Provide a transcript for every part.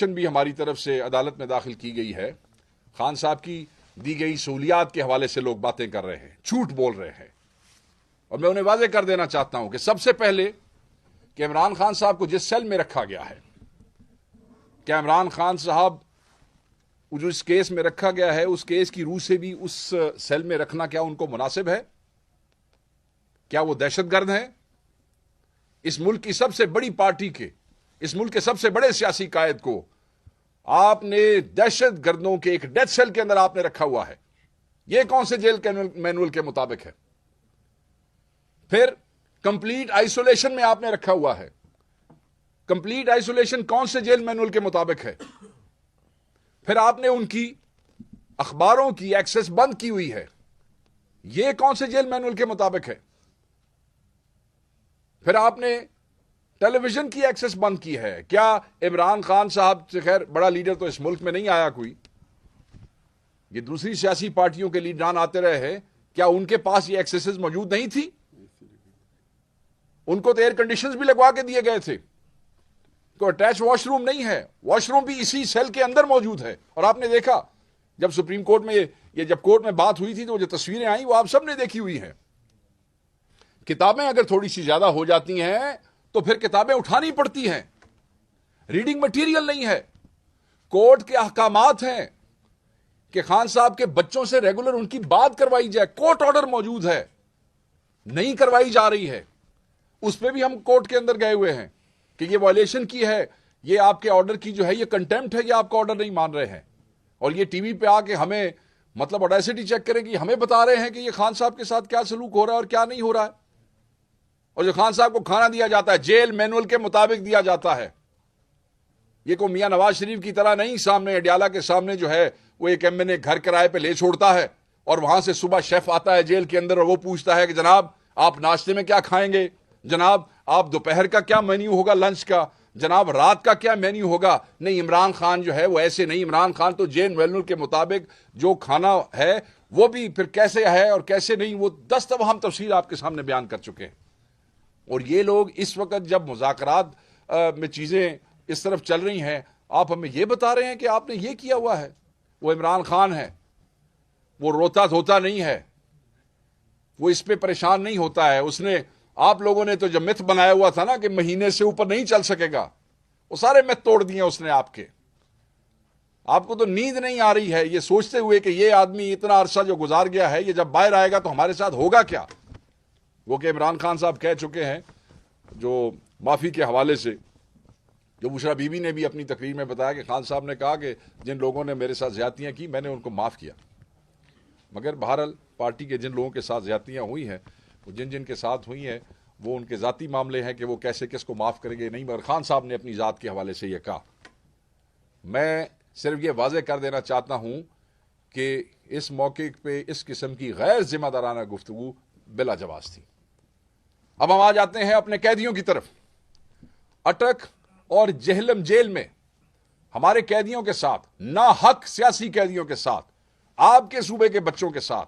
भी हमारी तरफ से अदालत में दाखिल की गई है। खान साहब की दी गई सहूलियात के हवाले से लोग बातें कर रहे हैं, झूठ बोल रहे हैं, और मैं उन्हें वाज़ेह कर देना चाहता हूं कि सबसे पहले कि इमरान खान साहब को जिस सेल में रखा गया है, क्या इमरान खान साहब जो इस केस में रखा गया है उस केस की रूह से भी उस सेल में रखना क्या उनको मुनासिब है? क्या वो दहशतगर्द हैं? इस मुल्क की सबसे बड़ी पार्टी के, इस मुल्क के सबसे बड़े सियासी कायद को आपने दहशतगर्दों के एक डेथ सेल के अंदर आपने रखा हुआ है। यह कौन से जेल मैनुअल के मुताबिक है? फिर कंप्लीट आइसोलेशन में आपने रखा हुआ है। कंप्लीट आइसोलेशन कौन से जेल मैनुअल के मुताबिक है? फिर आपने उनकी अखबारों की एक्सेस बंद की हुई है। यह कौन से जेल मैनुअल के मुताबिक है? फिर आपने टेलीविजन की एक्सेस बंद की है। क्या इमरान खान साहब से, खैर बड़ा लीडर तो इस मुल्क में नहीं आया कोई, ये दूसरी सियासी पार्टियों के लीडरान आते रहे हैं, क्या उनके पास ये एक्सेसेस मौजूद नहीं थी? उनको तो एयर कंडीशंस भी लगवा के दिए गए थे। तो अटैच वॉशरूम नहीं है, वॉशरूम भी इसी सेल के अंदर मौजूद है। और आपने देखा जब सुप्रीम कोर्ट में ये जब कोर्ट में बात हुई थी तो जो तस्वीरें आई वो आप सबने देखी हुई हैं। किताबें अगर थोड़ी सी ज्यादा हो जाती हैं तो फिर किताबें उठानी पड़ती हैं। रीडिंग मटेरियल नहीं है। कोर्ट के अहकामात हैं कि खान साहब के बच्चों से रेगुलर उनकी बात करवाई जाए। कोर्ट ऑर्डर मौजूद है, नहीं करवाई जा रही है। उस पर भी हम कोर्ट के अंदर गए हुए हैं कि ये वायलेशन की है, ये आपके ऑर्डर की जो है ये कंटेम्प्ट है, ये आपका ऑर्डर नहीं मान रहे हैं। और ये टीवी पे आके हमें मतलब ऑडेसिटी चेक करें कि हमें बता रहे हैं कि ये खान साहब के साथ क्या सलूक हो रहा है और क्या नहीं हो रहा है। और जो खान साहब को खाना दिया जाता है जेल मैनुअल के मुताबिक दिया जाता है। ये को मियां नवाज शरीफ की तरह नहीं, सामने अडियाला के सामने जो है वो एक एमएनए घर किराए पे ले छोड़ता है और वहां से सुबह शेफ आता है जेल के अंदर और वो पूछता है कि जनाब आप नाश्ते में क्या खाएंगे, जनाब आप दोपहर का क्या मेन्यू होगा, लंच का, जनाब रात का क्या मेन्यू होगा। नहीं, इमरान खान जो है वो ऐसे नहीं। इमरान खान तो जेल मैनुअल के मुताबिक जो खाना है वो भी फिर कैसे है और कैसे नहीं, वो 10 दफा हम तफसील आपके सामने बयान कर चुके हैं। और ये लोग इस वक्त जब मुज़ाकरात में चीजें इस तरफ चल रही हैं, आप हमें ये बता रहे हैं कि आपने ये किया हुआ है। वो इमरान खान है, वो रोता धोता नहीं है, वो इस पे परेशान नहीं होता है। उसने, आप लोगों ने तो जब मिथ बनाया हुआ था ना कि महीने से ऊपर नहीं चल सकेगा, वो सारे मिथ तोड़ दिए उसने आपके। आपको तो नींद नहीं आ रही है ये सोचते हुए कि ये आदमी इतना अरसा जो गुजार गया है, ये जब बाहर आएगा तो हमारे साथ होगा क्या। वो कि इमरान खान साहब कह चुके हैं जो माफी के हवाले से, जो बुशरा बीबी ने भी अपनी तकरीर में बताया कि खान साहब ने कहा कि जिन लोगों ने मेरे साथ ज्यादतियां की मैंने उनको माफ किया। मगर बहरहाल पार्टी के जिन लोगों के साथ ज्यादतियां हुई हैं, वो जिन जिन के साथ हुई हैं वो उनके जाती मामले हैं कि वो कैसे किसको माफ करेंगे नहीं। मगर खान साहब ने अपनी जात के हवाले से यह कहा। मैं सिर्फ ये वाज़ेह कर देना चाहता हूं कि इस मौके पे इस किस्म की गैर जिम्मेदाराना गुफ्तगू बिला जवाज थी। अब हम आ जाते हैं अपने कैदियों की तरफ। अटक और जहलम जेल में हमारे कैदियों के साथ, ना हक सियासी कैदियों के साथ, आपके सूबे के बच्चों के साथ,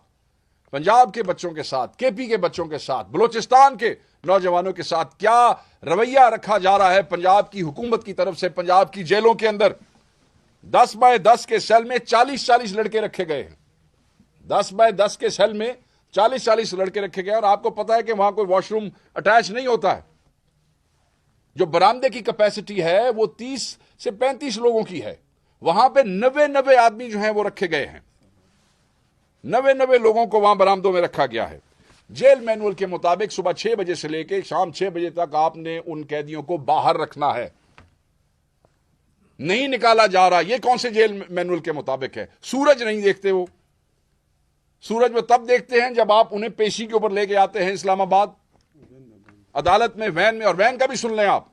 पंजाब के बच्चों के साथ, केपी के बच्चों के साथ, बलोचिस्तान के नौजवानों के साथ क्या रवैया रखा जा रहा है पंजाब की हुकूमत की तरफ से। पंजाब की जेलों के अंदर 10 बाय 10 के सेल में 40-40 लड़के रखे गए हैं। 10 बाय 10 के सेल में 40-40 लड़के रखे गए। और आपको पता है कि वहां कोई वॉशरूम अटैच नहीं होता है। जो बरामदे की कैपेसिटी है वो 30 से 35 लोगों की है। वहां पे 90 आदमी जो हैं वो रखे गए हैं। 90 लोगों को वहां बरामदों में रखा गया है। जेल मैनुअल के मुताबिक सुबह 6 बजे से लेकर शाम 6 बजे तक आपने उन कैदियों को बाहर रखना है, नहीं निकाला जा रहा। ये कौन से जेल मैनुअल के मुताबिक है? सूरज नहीं देखते वो। सूरज वो तब देखते हैं जब आप उन्हें पेशी के ऊपर लेके आते हैं इस्लामाबाद अदालत में, वैन में। और वैन का भी सुन लें आप,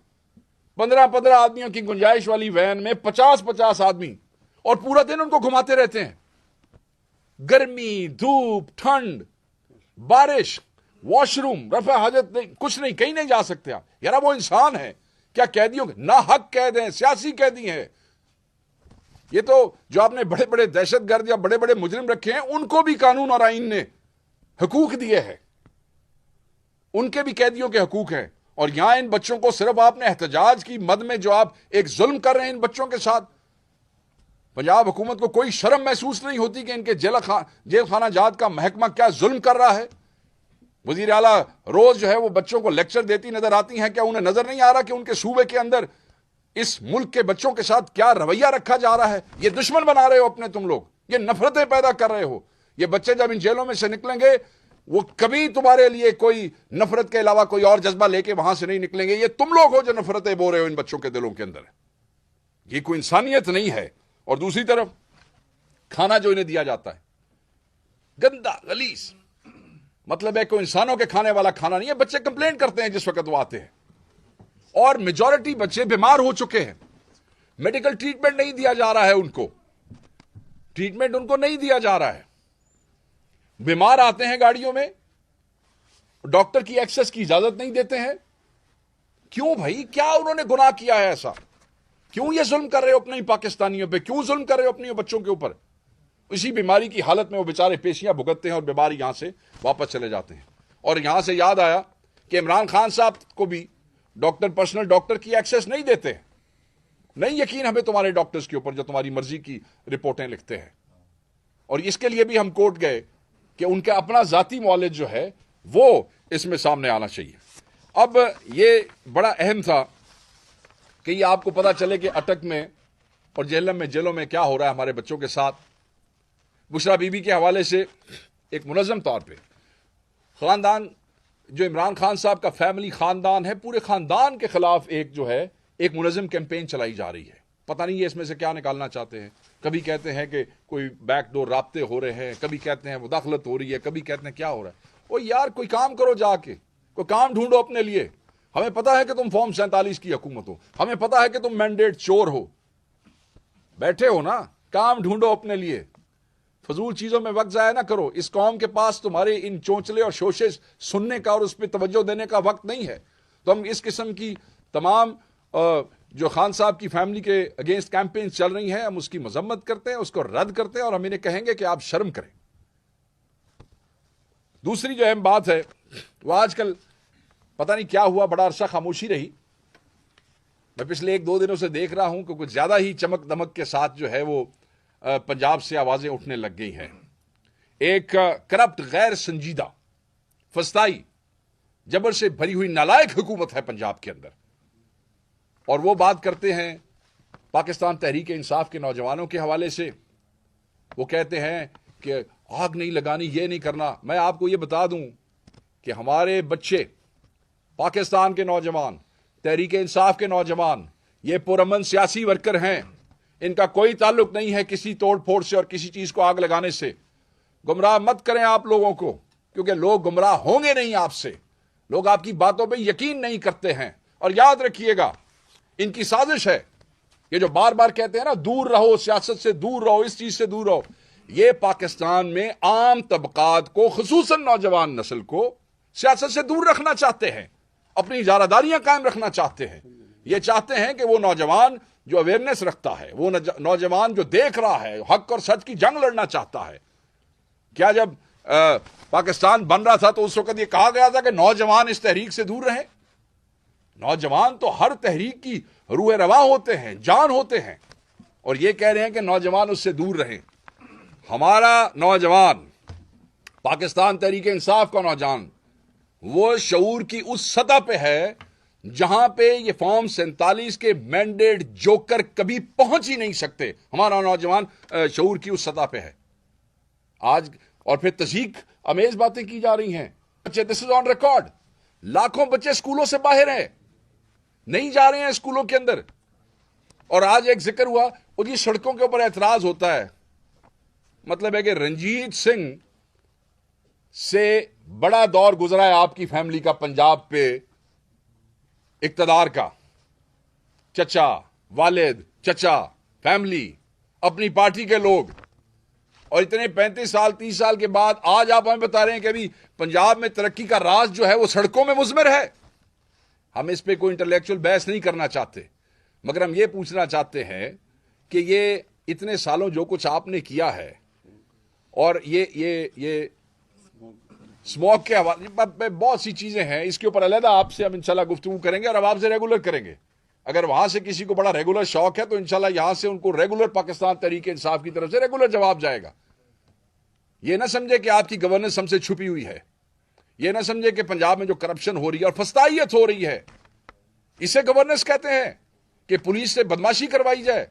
15-15 आदमियों की गुंजाइश वाली वैन में 50-50 आदमी, और पूरा दिन उनको घुमाते रहते हैं। गर्मी, धूप, ठंड, बारिश, वॉशरूम, रफा हाजत नहीं, कुछ नहीं, कहीं नहीं जा सकते आप। यार वो इंसान है क्या? कैदियों के ना हक कैद हैं, सियासी कैदी हैं। ये तो जो आपने बड़े बड़े दहशतगर्द या बड़े बड़े मुजरिम रखे हैं उनको भी कानून और आईन ने हकूक दिए हैं, उनके भी कैदियों के हकूक हैं। और यहां इन बच्चों को सिर्फ आपने एहतजाज की मद में जो आप एक जुल्म कर रहे हैं इन बच्चों के साथ, पंजाब हुकूमत को कोई शर्म महसूस नहीं होती कि इनके जेल खाना जात का महकमा क्या जुल्म कर रहा है। वजीर आला रोज जो है वो बच्चों को लेक्चर देती नजर आती हैं, क्या उन्हें नजर नहीं आ रहा कि उनके सूबे के अंदर इस मुल्क के बच्चों के साथ क्या रवैया रखा जा रहा है। ये दुश्मन बना रहे हो अपने तुम लोग, ये नफरतें पैदा कर रहे हो। ये बच्चे जब इन जेलों में से निकलेंगे वो कभी तुम्हारे लिए कोई नफरत के अलावा कोई और जज्बा लेके वहां से नहीं निकलेंगे। ये तुम लोग हो जो नफरतें बो रहे हो इन बच्चों के दिलों के अंदर। ये कोई इंसानियत नहीं है। और दूसरी तरफ खाना जो इन्हें दिया जाता है गंदा गलीज, मतलब है कोई इंसानों के खाने वाला खाना नहीं है। बच्चे कंप्लेंट करते हैं जिस वक्त वो आते हैं, और मेजॉरिटी बच्चे बीमार हो चुके हैं। मेडिकल ट्रीटमेंट नहीं दिया जा रहा है उनको, ट्रीटमेंट उनको नहीं दिया जा रहा है। बीमार आते हैं गाड़ियों में, डॉक्टर की एक्सेस की इजाजत नहीं देते हैं। क्यों भाई, क्या उन्होंने गुनाह किया है ऐसा? क्यों ये जुल्म कर रहे हो अपने पाकिस्तानियों पे? क्यों जुल्म कर रहे हो अपने बच्चों के ऊपर? इसी बीमारी की हालत में वो बेचारे पेशियां भुगतते हैं और बीमारी यहां से वापस चले जाते हैं। और यहां से याद आया कि इमरान खान साहब को भी डॉक्टर, पर्सनल डॉक्टर की एक्सेस नहीं देते हैं। नहीं यकीन हमें तुम्हारे डॉक्टर्स के ऊपर जो तुम्हारी मर्जी की रिपोर्टें लिखते हैं। और इसके लिए भी हम कोर्ट गए कि उनका अपना जाती मौलिद जो है वो इसमें सामने आना चाहिए। अब ये बड़ा अहम था कि ये आपको पता चले कि अटक में और जेलों में क्या हो रहा है हमारे बच्चों के साथ। बुशरा बीबी के हवाले से एक मुनज़्ज़म तौर पे खानदान, जो इमरान खान साहब का फैमिली खानदान है, पूरे खानदान के खिलाफ एक मुनज़्ज़म कैंपेन चलाई जा रही है। पता नहीं ये इसमें से क्या निकालना चाहते हैं। कभी कहते हैं कि कोई बैकडोर राब्ते हो रहे हैं, कभी कहते हैं मुदाखलत हो रही है, कभी कहते हैं क्या हो रहा है। ओ यार, कोई काम करो, जाके कोई काम ढूंढो अपने लिए। हमें पता है कि तुम फॉर्म 47 की हुकूमत हो, हमें पता है कि तुम मैंडेट चोर हो, बैठे हो ना, काम ढूंढो अपने लिए। फजूल चीजों में वक्त जाया ना करो। इस कौम के पास तुम्हारे इन चोंचले और शोशे सुनने का और उस पर तवज्जो देने का वक्त नहीं है। तो हम इस किस्म की तमाम जो खान साहब की फैमिली के अगेंस्ट कैंपेन चल रही हैं, हम उसकी मजम्मत करते हैं, उसको रद्द करते हैं और हम इन्हें कहेंगे कि आप शर्म करें। दूसरी जो अहम बात है, वो आजकल पता नहीं क्या हुआ, बड़ा अरसा खामोशी रही। मैं पिछले 1-2 दिनों से देख रहा हूं कि कुछ ज्यादा ही चमक दमक के साथ जो है वो पंजाब से आवाजें उठने लग गई हैं। एक करप्ट, गैर संजीदा, फस्ताई, जबर से भरी हुई नालायक हुकूमत है पंजाब के अंदर। और वो बात करते हैं पाकिस्तान तहरीक इंसाफ के नौजवानों के हवाले से। वो कहते हैं कि आग नहीं लगानी, ये नहीं करना। मैं आपको ये बता दूं कि हमारे बच्चे, पाकिस्तान के नौजवान, तहरीक इंसाफ के नौजवान, ये पुरअमन सियासी वर्कर हैं। इनका कोई ताल्लुक नहीं है किसी तोड़ फोड़ से और किसी चीज को आग लगाने से। गुमराह मत करें आप लोगों को, क्योंकि लोग गुमराह होंगे नहीं आपसे। लोग आपकी बातों पे यकीन नहीं करते हैं। और याद रखिएगा, इनकी साजिश है, ये जो बार बार कहते हैं ना, दूर रहो, सियासत से दूर रहो, इस चीज से दूर रहो। ये पाकिस्तान में आम तबकात को, खुसूसन नौजवान नस्ल को सियासत से दूर रखना चाहते हैं, अपनी इजारादारियां कायम रखना चाहते हैं। ये चाहते हैं कि वो नौजवान जो अवेयरनेस रखता है, वो नौजवान जो देख रहा है, हक और सच की जंग लड़ना चाहता है। क्या जब पाकिस्तान बन रहा था तो उस वक्त ये कहा गया था कि नौजवान इस तहरीक से दूर रहें? नौजवान तो हर तहरीक की रूह रवा होते हैं, जान होते हैं। और ये कह रहे हैं कि नौजवान उससे दूर रहें। हमारा नौजवान, पाकिस्तान तहरीक इंसाफ का नौजवान, वो शऊर की उस सतह पे है जहां पे ये फॉर्म 47 के मैंडेट जोकर कभी पहुंच ही नहीं सकते। हमारा नौजवान शऊर की उस सतह पे है आज। और फिर तस्दीक अमेज बातें की जा रही हैं। बच्चे, दिस इज ऑन रिकॉर्ड, लाखों बच्चे स्कूलों से बाहर हैं, नहीं जा रहे हैं स्कूलों के अंदर। और आज एक जिक्र हुआ, उनकी सड़कों के ऊपर एतराज होता है। मतलब है कि रंजीत सिंह से बड़ा दौर गुजरा है आपकी फैमिली का पंजाब पे इक्तदार का। चचा, वालिद, चचा, फैमिली, अपनी पार्टी के लोग, और इतने 35 साल 30 साल के बाद आज आप हमें बता रहे हैं कि अभी पंजाब में तरक्की का राज जो है वो सड़कों में मुज़मर है। हम इस पे कोई इंटेलेक्चुअल बहस नहीं करना चाहते, मगर हम ये पूछना चाहते हैं कि ये इतने सालों जो कुछ आपने किया है, और ये स्मॉग के हवाले बहुत सी चीजें हैं, इसके ऊपर अलहदा आपसे हम इंशाल्लाह गुफ्तगू करेंगे और अब आपसे रेगुलर करेंगे। अगर वहां से किसी को बड़ा रेगुलर शौक है तो इंशाल्लाह यहां से उनको रेगुलर पाकिस्तान तहरीक इंसाफ की तरफ से रेगुलर जवाब जाएगा। ये ना समझे कि आपकी गवर्नेंस हमसे छुपी हुई है, ये ना समझे कि पंजाब में जो करप्शन हो रही है और फस्तायत हो रही है, इसे गवर्नेंस कहते हैं कि पुलिस से बदमाशी करवाई जाए,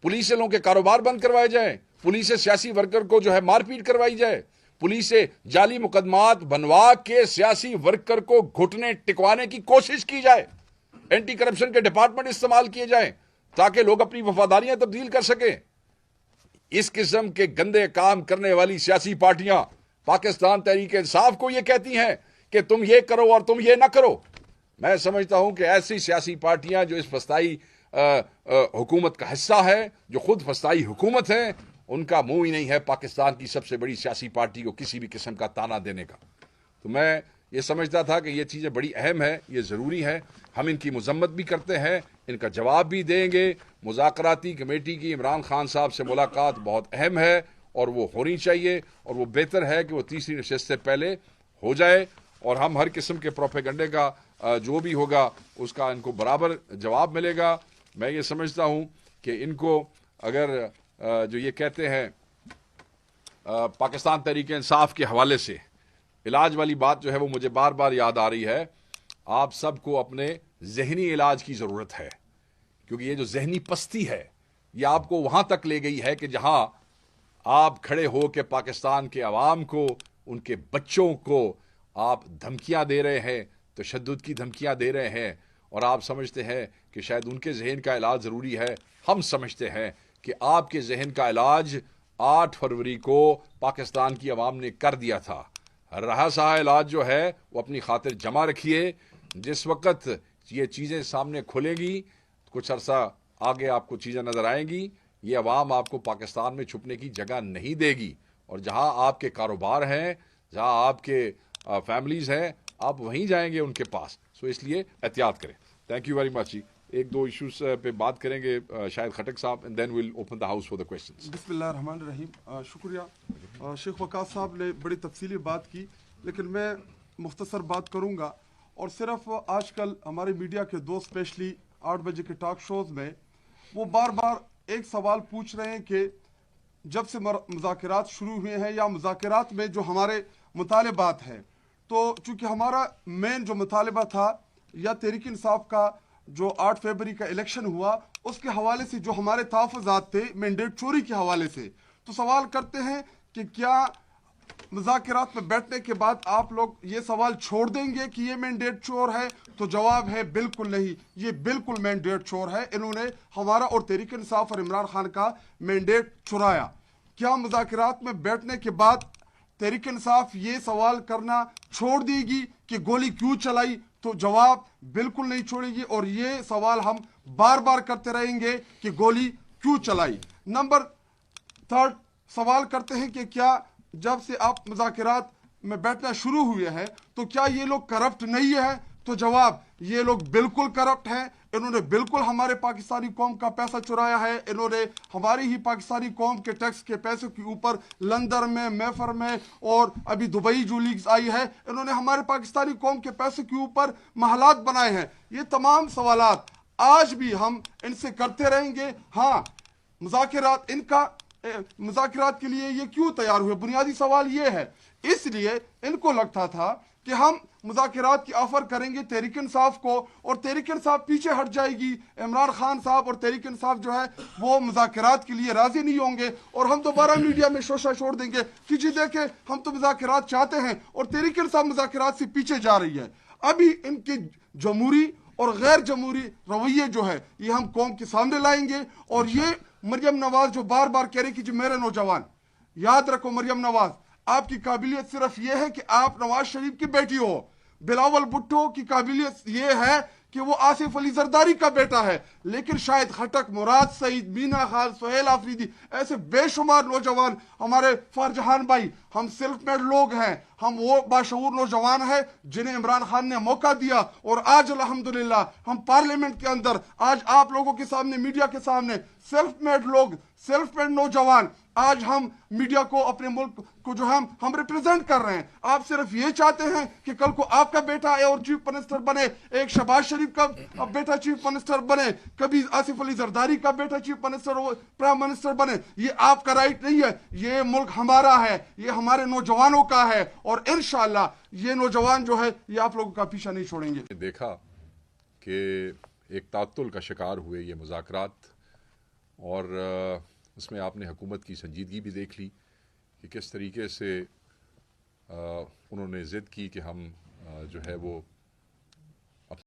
पुलिस से लोगों के कारोबार बंद करवाए जाए, पुलिस से सियासी वर्कर को जो है मारपीट करवाई जाए, पुलिस से जाली मुकदमात बनवा के सियासी वर्कर को घुटने टिकवाने की कोशिश की जाए, एंटी करप्शन के डिपार्टमेंट इस्तेमाल किए जाएं ताकि लोग अपनी वफादारियां तब्दील कर सकें। इस किस्म के गंदे काम करने वाली सियासी पार्टियां पाकिस्तान तहरीक इंसाफ को यह कहती हैं कि तुम ये करो और तुम ये ना करो। मैं समझता हूं कि ऐसी सियासी पार्टियां जो इस फस्ताई हुकूमत का हिस्सा है, जो खुद फस्ताई हुकूमत है, उनका मुंह ही नहीं है पाकिस्तान की सबसे बड़ी सियासी पार्टी को किसी भी किस्म का ताना देने का। तो मैं ये समझता था कि ये चीज़ें बड़ी अहम है, ये ज़रूरी है, हम इनकी मजम्मत भी करते हैं, इनका जवाब भी देंगे। मुज़ाकराती कमेटी की इमरान खान साहब से मुलाकात बहुत अहम है और वो होनी चाहिए, और वो बेहतर है कि वो तीसरी नशिस्त से पहले हो जाए, और हम हर किस्म के प्रोपेगंडे का जो भी होगा उसका इनको बराबर जवाब मिलेगा। मैं ये समझता हूँ कि इनको अगर जो ये कहते हैं पाकिस्तान तहरीक इंसाफ के हवाले से इलाज वाली बात जो है वो मुझे बार बार याद आ रही है। आप सबको अपने जहनी इलाज की ज़रूरत है, क्योंकि ये जो जहनी पस्ती है ये आपको वहाँ तक ले गई है कि जहाँ आप खड़े हो के पाकिस्तान के अवाम को, उनके बच्चों को आप धमकियाँ दे रहे हैं, तशद्दुद की धमकियाँ दे रहे हैं, और आप समझते हैं कि शायद उनके जहन का इलाज ज़रूरी है। हम समझते हैं कि आपके जहन का इलाज 8 फरवरी को पाकिस्तान की अवाम ने कर दिया था। रहा सहा इलाज जो है वो अपनी खातिर जमा रखिए। जिस वक्त ये चीज़ें सामने खुलेंगी, कुछ अरसा आगे आपको चीज़ें नज़र आएंगी, ये अवाम आपको पाकिस्तान में छुपने की जगह नहीं देगी, और जहाँ आपके कारोबार हैं, जहाँ आपके फैमिलीज़ हैं, आप वहीं जाएंगे उनके पास। सो इसलिए एहतियात करें। थैंक यू वेरी मच जी। एक दो इश्यूज पे बात करेंगे शायद Khattak sahab, and then will open the house for the questions. बिस्मिल्लाह रहमान रहीम। शुक्रिया। शेख वकास साहब ने बड़ी तफसीली बात की, लेकिन मैं मुख्तसर बात करूंगा। और सिर्फ आजकल हमारे मीडिया के दो स्पेशली 8 बजे के टॉक शोज में वो बार बार एक सवाल पूछ रहे हैं कि जब से मुज़ाकरात शुरू हुए हैं या मुज़ाकरात में जो हमारे मुतालिबात हैं, तो चूँकि हमारा मेन जो मुतालिबा था या तहरीक इंसाफ का जो 8 फरवरी का इलेक्शन हुआ उसके हवाले से जो हमारे तहफ़्फ़ुज़ात थे मैंडेट चोरी के हवाले से, तो सवाल करते हैं कि क्या मुज़ाकरात में बैठने के बाद आप लोग ये सवाल छोड़ देंगे कि ये मैंडेट चोर है? तो जवाब है बिल्कुल नहीं, ये बिल्कुल मैंडेट चोर है। इन्होंने हमारा और तहरीक इंसाफ और इमरान खान का मैंडेट चुराया। क्या मुज़ाकरात में बैठने के बाद तहरीक इंसाफ ये सवाल करना छोड़ देगी कि गोली क्यों चलाई? तो जवाब बिल्कुल नहीं छोड़ेगी, और ये सवाल हम बार बार करते रहेंगे कि गोली क्यों चलाई। नंबर 3 सवाल करते हैं कि क्या जब से आप मुज़ाकरात में बैठना शुरू हुए हैं तो क्या ये लोग करप्ट नहीं है? तो जवाब ये लोग बिल्कुल करप्ट हैं। इन्होंने बिल्कुल हमारे पाकिस्तानी कौम का पैसा चुराया है। इन्होंने हमारी ही पाकिस्तानी कौम के टैक्स के पैसे के ऊपर लंदन में, मैफर में और अभी दुबई जो लीग्स आई है, इन्होंने हमारे पाकिस्तानी कौम के पैसे के ऊपर महलात बनाए हैं। ये तमाम सवालात आज भी हम इनसे करते रहेंगे। हाँ, मुज़ाकरात मुज़ाकरात के लिए ये क्यों तैयार हुए? बुनियादी सवाल ये है, इसलिए इनको लगता था कि हम मुज़ाकरात की ऑफर करेंगे तहरीक इंसाफ को और तहरीक इंसाफ पीछे हट जाएगी। इमरान खान साहब और तहरीक इंसाफ जो है वो मुज़ाकरात के लिए राजी नहीं होंगे और हम दोबारा मीडिया में शोशा छोड़ देंगे कि जी देखे हम तो मुज़ाकरात चाहते हैं और तहरीक इंसाफ मुज़ाकरात से पीछे जा रही है। अभी इनके जमहूरी और गैर जमहूरी रवैये जो है ये हम कौम के सामने लाएंगे। और ये मरियम नवाज जो बार बार कह रही कि जी मेरे नौजवान, याद रखो मरियम नवाज, आपकी काबिलियत सिर्फ ये है कि आप नवाज शरीफ की बेटी हो। बिलावल भुट्टो की काबिलियत ये है कि वो आसिफ अली जरदारी का बेटा है, लेकिन शायद खटक, मुराद सईद, मीना खान, सुहेल आफरीदी, ऐसे बेशुमार नौजवान, हमारे फारजहान भाई, हम सेल्फ मेड लोग हैं। हम वो बाशऊर नौजवान हैं जिन्हें इमरान खान ने मौका दिया और आज अल्हम्दुलिल्लाह हम पार्लियामेंट के अंदर, आज आप लोगों के सामने, मीडिया के सामने सेल्फ मेड लोग, सेल्फ मेड नौजवान आज हम मीडिया को, अपने मुल्क को जो हम रिप्रेजेंट कर रहे हैं। आप सिर्फ ये चाहते हैं कि कल को आपका बेटा और चीफ मिनिस्टर बने, एक शहबाज शरीफ का बेटा चीफ मिनिस्टर बने, कभी आसिफ अली जरदारी का बेटा चीफ मिनिस्टर और प्राइम मिनिस्टर बने। ये आपका राइट नहीं है। ये मुल्क हमारा है, ये हमारे नौजवानों का है, और इंशाअल्लाह ये नौजवान जो है ये आप लोगों का पीछा नहीं छोड़ेंगे। देखा कि एक तातुल का शिकार हुए ये मुज़ाकरात, और उसमें आपने हुकूमत की संजीदगी भी देख ली कि किस तरीके से उन्होंने ज़िद की कि हम जो है वो